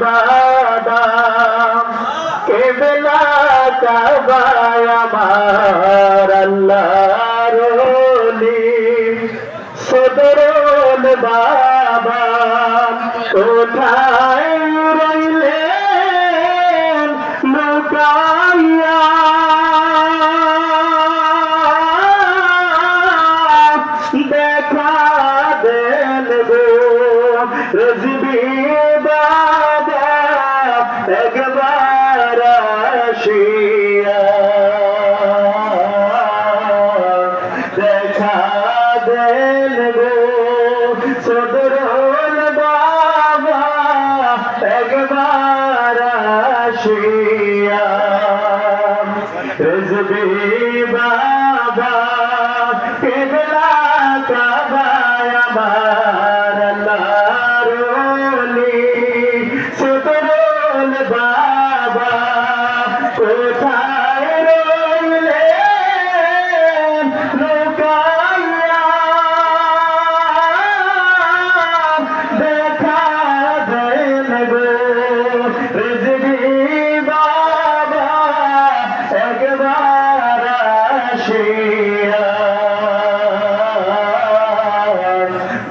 বাদাম কেবলা কাবায় আমার আল্লাহর ওলি সদরুল বাবা কোথায় রইলেন লুকাইয়া দেখা দেন গো রিজভী বাবা একবার আসিয়া দেখা দেন গো সদরুল বাবা একবার আসিয়া রিজভী বাবা কেবলা কাবায় আমার আল্লাহর ওলি সদরুল বাবা কোথায় রইলেন লুকাইয়া দেখা দেন গো রিজভী বাবা একবার আসিয়া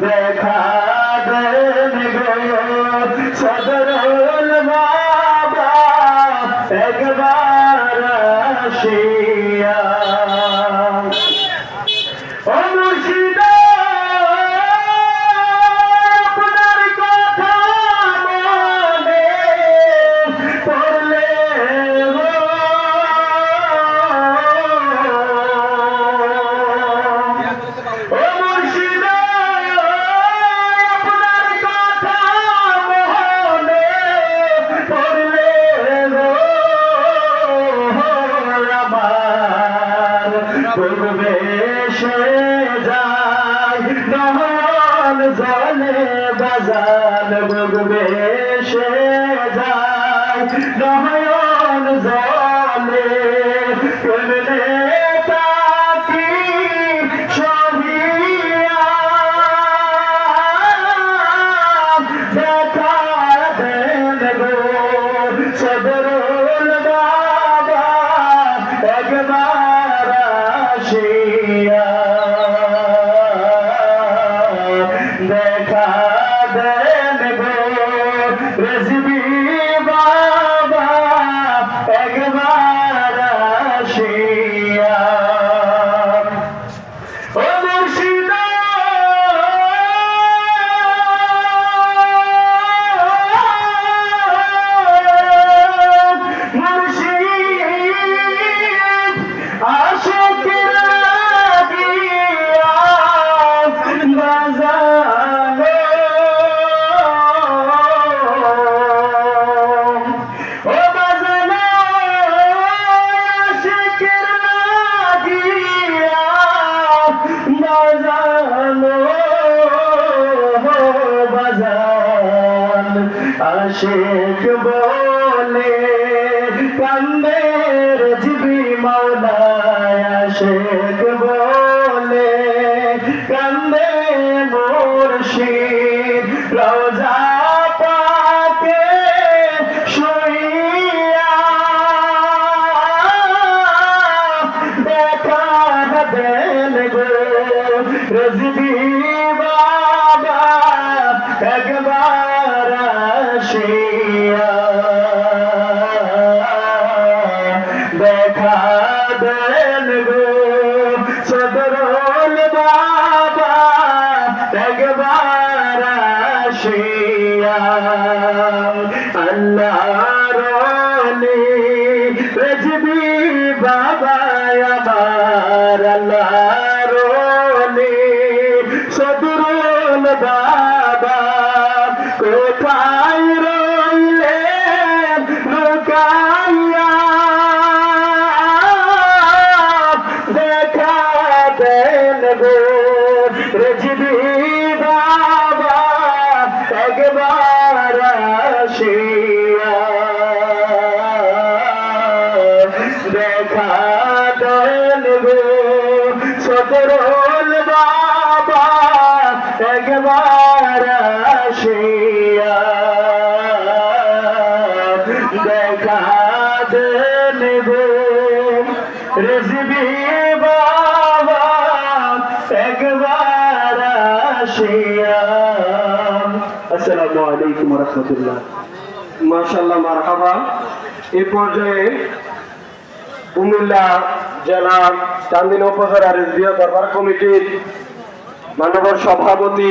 দেখা দেন গো সদরুল বাবা একবার আসিয়া ও মুর্শিদা আপনার কথা মনে পড়লে ও মুর্শিদা আপনার কথা মনে পড়লে আমার পূর্বে সে যায় নহল জলে বাজার পূর্বে সে যায় নহল জলে কেমনে তাকি সহিয়া দেখা দেন গো সদরুল বাবা একবার আসিয়া দেখা দেন গো রিজভী বাবা একবার আসিয়া ও মুর্শিদা মুর্শিদ আশিকের লাগিয়া বাজানো ও বাজানো আশিকের লাগিয়া বাজানো বাজান আশিক বলে কান্দে রিজভী মাওলা আশিক বলে কান্দে মুর্শিদ রওজা পাকে শুইয়া দেখা দেন গো রিজভী বাবা একবার আসিয়া দেখা দেন গো সদরুল বাবা একবার আসিয়া আল্লাহর ওলি রিজভী বাবা আমার আল্লাহর ওলি সদরুল বাবা কোথায় রইলেন লুকাইয়া দেখা দেন গো রিজভী বাবা একবার আসিয়া দেখা দেন গো সদরুল বাবা একবার আসিয়া দেখা দেন গো রেজবি বাবা একবার আসিয়া। আসসালামু আলাইকুম ওয়া রাহমাতুল্লাহ। মাশাআল্লাহ, মারহাবা। এই পর্যায়ে কুমিল্লা জেলা চান্দিনা উপজেলা রেজবিয়া দরবার কমিটির মাননীয় সভাপতি